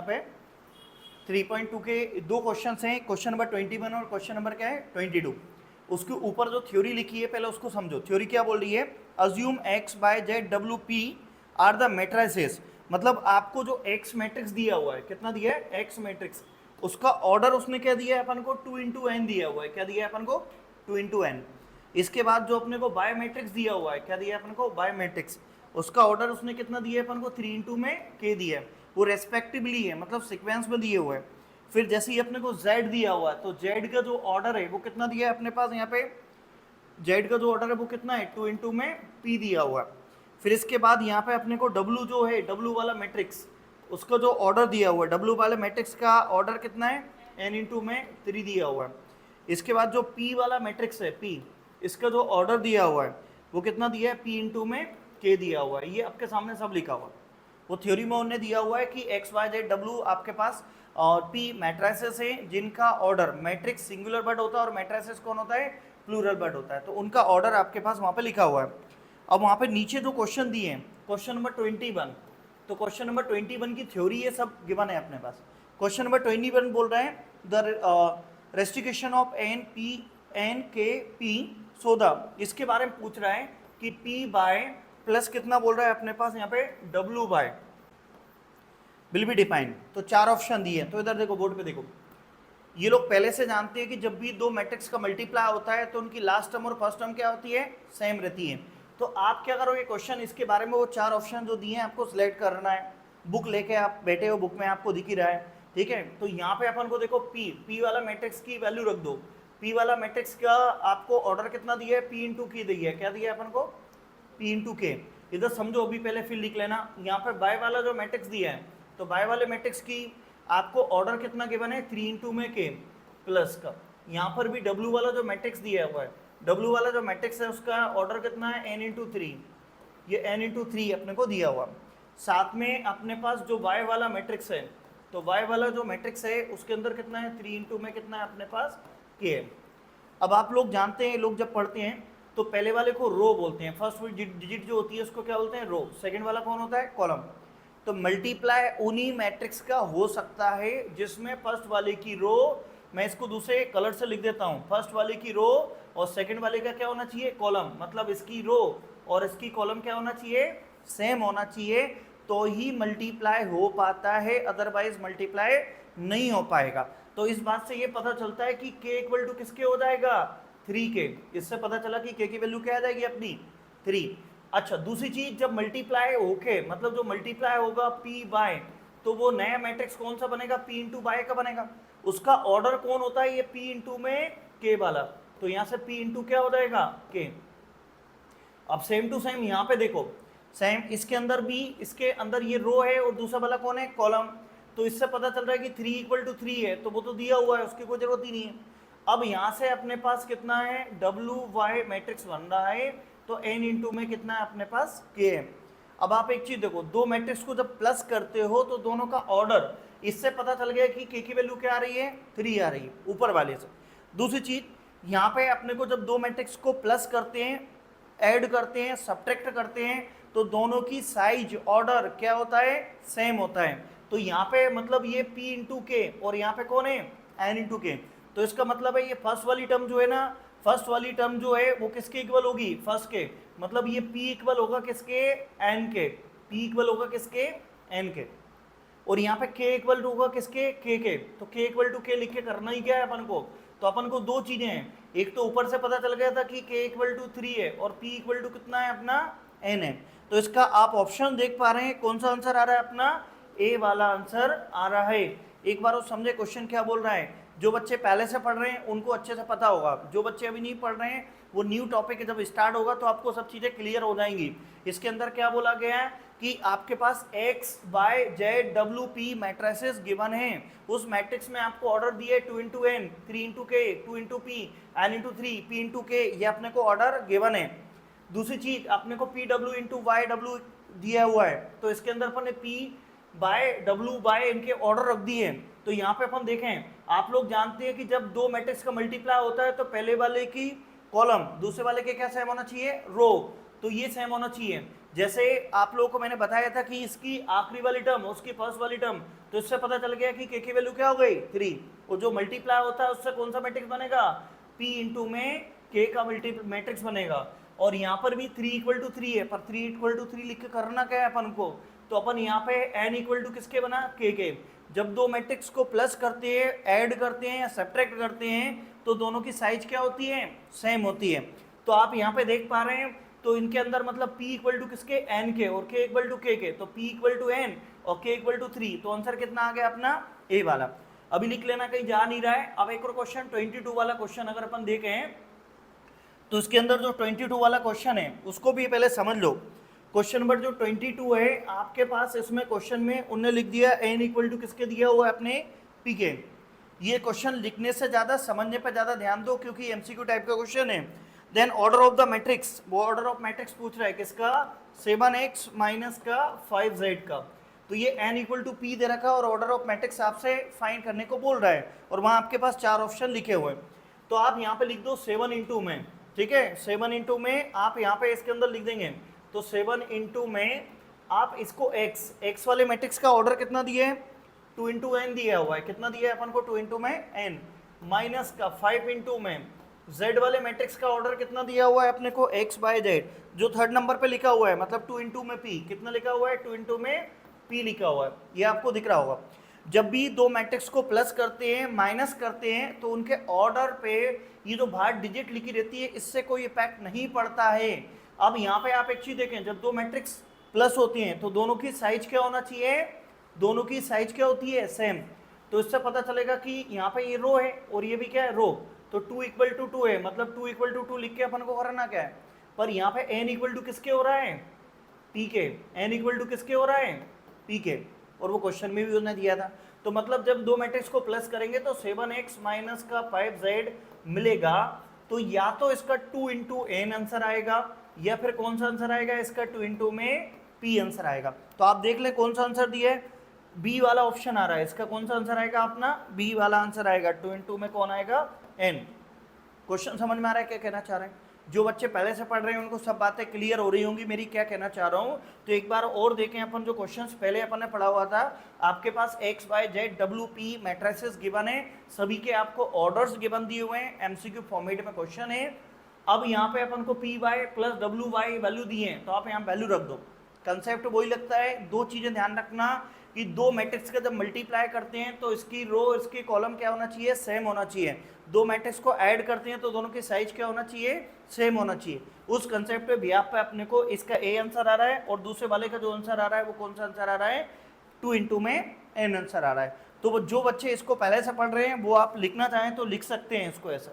पे 3.2 के दो क्वेश्चन हैं, क्वेश्चन नंबर 21 और क्वेश्चन नंबर क्या है 22। उसके ऊपर जो थ्योरी लिखी है पहले उसको समझो। थ्योरी क्या बोल रही है, assume X by Z W P are the matrices. मतलब आपको जो एक्स मैट्रिक्स दिया हुआ है, कितना दिया है एक्स मैट्रिक्स, उसका ऑर्डर उसने क्या दिया है अपन को 2 इंटू एन दिया हुआ है। क्या दिया है अपन को 2 इंटू एन। इसके बाद जो अपने को बाय मैट्रिक्स दिया हुआ है, क्या दिया है अपन को बाय मैट्रिक्स, उसका ऑर्डर उसने कितना दिया है अपन को 3 इंटू में के दिया है। वो रेस्पेक्टिवली है, मतलब सीक्वेंस में दिए हुए हैं। फिर जैसे ही अपने को z दिया हुआ है तो z का जो ऑर्डर है वो कितना दिया है अपने पास, यहाँ पे z का जो ऑर्डर है वो कितना है 2 इंटू में p दिया हुआ है। फिर इसके बाद यहाँ पे अपने को w जो है w वाला मैट्रिक्स, उसका जो ऑर्डर दिया हुआ है w वाले मैट्रिक्स का ऑर्डर कितना है n इंटू में 3 दिया हुआ है। इसके बाद जो p वाला मैट्रिक्स है p, इसका जो ऑर्डर दिया हुआ है वो कितना दिया है p इंटू में k दिया हुआ है। ये आपके सामने सब लिखा हुआ है। वो थ्योरी में उन्होंने दिया हुआ है कि एक्स वाई जेड डब्ल्यू आपके पास और पी मैट्रिसेस हैं जिनका ऑर्डर मैट्रिक्स सिंगुलर बर्ड होता है और मैट्रिसेस कौन होता है प्लूरल बर्ड होता है। तो उनका ऑर्डर आपके पास वहाँ पे लिखा हुआ है। अब वहाँ पे नीचे जो क्वेश्चन दिए हैं क्वेश्चन नंबर 21, तो क्वेश्चन नंबर 21 की थ्योरी ये सब गिवन है अपने पास। क्वेश्चन नंबर 21 बोल रहे हैं the restriction of N P N K P सोदा, इसके बारे में पूछ रहा है कि पी बाय प्लस कितना बोल रहा है अपने पास यहाँ पे w by will be defined. तो चार ऑप्शन दिए हैं। तो इधर देखो बोर्ड पे देखो, ये लोग पहले से जानते हैं कि जब भी दो मैट्रिक्स का मल्टीप्लाई होता है तो उनकी लास्ट टर्म और फर्स्ट टर्म क्या होती है सेम रहती है। तो आप क्या करोगे क्वेश्चन इसके बारे में वो चार ऑप्शन जो दिए हैं आपको सिलेक्ट करना है। बुक लेके आप बैठे हो, बुक में आपको दिख ही रहा है, ठीक है। तो यहाँ पे अपन को देखो पी वाला मैट्रिक्स की वैल्यू रख दो। पी वाला मैट्रिक्स का आपको ऑर्डर कितना दिया है पी इंटू की दी है। क्या दिया है अपन को पी इंटू के। इधर समझो अभी पहले फिर लिख लेना। यहाँ पे बाय वाला जो मैट्रिक्स दिया है तो बाय वाले मैट्रिक्स की आपको ऑर्डर कितना गिवन है 3 इंटू में के प्लस का। यहाँ पर भी W वाला जो मैट्रिक्स दिया हुआ है, W वाला जो मैट्रिक्स है उसका ऑर्डर कितना है n इंटू 3, ये n इंटू 3 अपने को दिया हुआ। साथ में अपने पास जो Y वाला मैट्रिक्स है, तो Y वाला जो मैट्रिक्स है उसके अंदर कितना है 3 इंटू में कितना है अपने पास k है। अब आप लोग जानते हैं, लोग जब पढ़ते हैं तो पहले वाले को रो बोलते हैं, फर्स्ट डिजिट जो होती है उसको क्या बोलते हैं रो, सेकंड वाला कौन होता है कॉलम। तो मल्टीप्लाई उन्हीं मैट्रिक्स का हो सकता है जिसमें फर्स्ट वाले की रो, मैं इसको दूसरे कलर से लिख देता हूँ, फर्स्ट वाले की रो और सेकंड वाले का क्या होना चाहिए कॉलम, मतलब इसकी रो और इसकी कॉलम क्या होना चाहिए सेम होना चाहिए, तो ही मल्टीप्लाई हो पाता है, अदरवाइज मल्टीप्लाई नहीं हो पाएगा। तो इस बात से ये पता चलता है कि k इक्वल टू किसके हो जाएगा 3k। इससे पता चला कि k की वैल्यू क्या आ जाएगी अपनी 3। अच्छा दूसरी चीज, जब मल्टीप्लाई होके मतलब जो मल्टीप्लाई होगा p बाय, तो वो नया मैट्रिक्स कौन सा बनेगा p इंटू बाय का बनेगा। उसका ऑर्डर कौन होता है ये p इंटू में k वाला, तो यहाँ से p इंटू क्या हो जाएगा k। अब सेम टू सेम यहाँ पे देखो, सेम इसके अंदर भी, इसके अंदर ये रो है और दूसरा वाला कौन है कॉलम, तो इससे पता चल रहा है कि 3 इक्वल टू 3 है, तो वो तो दिया हुआ है उसकी कोई जरूरत ही नहीं है। अब यहाँ से अपने पास कितना है WY मैट्रिक्स बन रहा है, तो n इंटू में कितना है अपने पास k है। अब आप एक चीज देखो, दो मैट्रिक्स को जब प्लस करते हो तो दोनों का ऑर्डर, इससे पता चल गया कि k की वैल्यू क्या आ रही है 3 आ रही है ऊपर वाले से। दूसरी चीज, यहाँ पे अपने को जब दो मैट्रिक्स को प्लस करते हैं, ऐड करते हैं, सब्ट्रैक्ट करते हैं, तो दोनों की साइज ऑर्डर क्या होता है सेम होता है। तो यहाँ पे मतलब ये p इंटू के और यहाँ पे कौन है n इंटू के, तो इसका मतलब है ये फर्स्ट वाली टर्म जो है ना, फर्स्ट वाली टर्म जो है वो किसके इक्वल होगी फर्स्ट के, मतलब ये p इक्वल होगा किसके n के, p इक्वल होगा किसके n के, और यहाँ पे k इक्वल होगा किसके k के। तो k इक्वल टू k लिख के करना ही क्या है अपन को, तो अपन को दो चीजें हैं, एक तो ऊपर से पता चल गया था कि k इक्वल टू 3 है और p इक्वल टू कितना है अपना n है। तो इसका आप ऑप्शन देख पा रहे हैं कौन सा आंसर आ रहा है अपना ए वाला आंसर आ रहा है। एक बार वो समझे क्वेश्चन क्या बोल रहा है। जो बच्चे पहले से पढ़ रहे हैं उनको अच्छे से पता होगा, जो बच्चे अभी नहीं पढ़ रहे हैं वो न्यू टॉपिक जब स्टार्ट होगा तो आपको सब चीज़ें क्लियर हो जाएंगी। इसके अंदर क्या बोला गया है कि आपके पास x y z w p matrices given हैं, उस मैट्रिक्स में आपको ऑर्डर दिए 2 into N, 3 into K, 2 into P, N into 3, p into K, ये अपने को ऑर्डर गिवन है। दूसरी चीज अपने को P W into Y W दिया हुआ है, तो इसके अंदर अपन ने पी बाय डब्ल्यू बाय इनके ऑर्डर रख दिए। तो यहाँ पे अपन देखें, आप लोग जानते हैं कि जब दो मैट्रिक्स का मल्टीप्लाई होता है तो पहले वाले की कॉलम दूसरे वाले के क्या सेम होना चाहिए रो, तो ये सेम होना चाहिए। जैसे आप लोगों को मैंने बताया था कि इसकी आखिरी वाली टर्म उसकी फर्स्ट वाली टर्म, तो इससे पता चल गया कि के की वैल्यू क्या हो गई 3, और जो मल्टीप्लाई होता है उससे कौन सा मैट्रिक्स बनेगा, p इंटू में के का मल्टी मैट्रिक्स बनेगा। और यहाँ पर भी 3 इक्वल टू 3 है, पर 3 इक्वल टू 3 लिख के करना क्या है अपन को, तो अपन यहाँ पे n इक्वल टू किसके बना, के। जब दो मैट्रिक्स को प्लस करते हैं, ऐड करते हैं या सब्ट्रैक्ट करते हैं, तो दोनों की साइज क्या होती है, सेम होती है। तो आप यहाँ पे देख पा रहे हैं, तो इनके अंदर मतलब p इक्वल टू किसके, n के, और k इक्वल टू के, तो p इक्वल टू n और k इक्वल टू 3, तो आंसर कितना आ गया अपना a वाला। अभी लिख लेना, कहीं जा नहीं रहा है। अब एक और क्वेश्चन 22 वाला क्वेश्चन अगर अपन देखें, तो इसके अंदर जो 22 वाला क्वेश्चन है उसको भी पहले समझ लो। क्वेश्चन नंबर जो 22 है आपके पास, इसमें क्वेश्चन में उन्होंने लिख दिया n इक्वल टू किसके दिया हुआ है, अपने p के। ये क्वेश्चन लिखने से ज़्यादा समझने पर ज़्यादा ध्यान दो, क्योंकि MCQ टाइप का क्वेश्चन है। Then order of the matrix, वो ऑर्डर ऑफ मैट्रिक्स पूछ रहा है किसका, 7x माइनस का 5z का। तो ये n इक्वल टू p दे रखा और ऑर्डर ऑफ मैट्रिक्स आपसे फाइंड करने को बोल रहा है, और वहाँ आपके पास 4 ऑप्शन लिखे हुए हैं। तो आप यहाँ पे लिख दो 7 इंटू में, ठीक है, 7 इंटू में आप यहाँ पे इसके अंदर लिख देंगे, तो 7 इंटू में आप इसको x वाले मैट्रिक्स का ऑर्डर कितना दिया है, 2 इंटू एन दिया हुआ है, कितना दिया है अपन को, 2 इंटू में n, माइनस का 5 इंटू में z वाले मैट्रिक्स का ऑर्डर कितना दिया हुआ है अपने को, x बाय z, जो थर्ड नंबर पे लिखा हुआ है, मतलब 2 इंटू में p, कितना लिखा हुआ है, 2 इंटू में p लिखा हुआ है, ये आपको दिख रहा होगा। जब भी दो मैट्रिक्स को प्लस करते हैं, माइनस करते हैं, तो उनके ऑर्डर पे ये जो बाहर डिजिट लिखी रहती है, इससे कोई इफेक्ट नहीं पड़ता है। अब यहाँ पे आप एक चीज देखें, जब दो मैट्रिक्स प्लस होती हैं तो दोनों की साइज क्या होना चाहिए, दोनों की साइज क्या होती है, सेम। तो इससे पता चलेगा कि यहाँ पे ये रो है और ये भी क्या है, रो, तो 2 इक्वल टू 2 है, मतलब 2 इक्वल टू 2 लिख के अपन को करना क्या है, पर यहाँ पे n इक्वल टू किसके हो रहा है, p के, n इक्वल टू किसके हो रहा है, p के, और वो क्वेश्चन में भी उन्होंने दिया था। तो मतलब जब दो मैट्रिक्स को प्लस करेंगे तो 7x माइनस का 5z मिलेगा, तो या तो इसका 2 इंटू एन आंसर आएगा, या फिर कौन सा आंसर आएगा इसका, 2 इंटू में p आंसर आएगा। तो आप देख ले कौन सा आंसर दिया है, b वाला ऑप्शन आ रहा है, इसका कौन सा आंसर आएगा अपना, b वाला आंसर आएगा, 2 इंटू में कौन आएगा, n। क्वेश्चन समझ में आ रहा है क्या कहना चाह रहे हैं, जो बच्चे पहले से पढ़ रहे हैं उनको सब बातें क्लियर हो रही होंगी मेरी क्या कहना चाह रहा हूँ। तो एक बार और देखें अपन जो क्वेश्चंस पहले अपन ने पढ़ा हुआ था, आपके पास x y z w p matrices given है, सभी के आपको ऑर्डर्स गिवन दिए हुए हैं, एमसीक्यू फॉर्मेट में क्वेश्चन है। अब यहाँ पे अपन को P Y plus W Y value दिए हैं, तो आप यहाँ वैल्यू रख दो, कंसेप्ट वही लगता है। दो चीजें ध्यान रखना कि दो मैट्रिक्स का जब मल्टीप्लाई करते हैं तो इसकी रो इसकी कॉलम क्या होना चाहिए, सेम होना चाहिए। दो मैट्रिक्स को ऐड करते हैं तो दोनों की साइज क्या होना चाहिए, सेम होना चाहिए। उस कंसेप्ट पे भी आप पे अपने को इसका ए आंसर आ रहा है, और दूसरे वाले का जो आंसर आ रहा है वो कौन सा आंसर आ रहा है, 2 इंटू में एन आंसर आ रहा है। तो जो बच्चे इसको पहले से पढ़ रहे हैं वो आप लिखना चाहें तो लिख सकते हैं इसको ऐसा।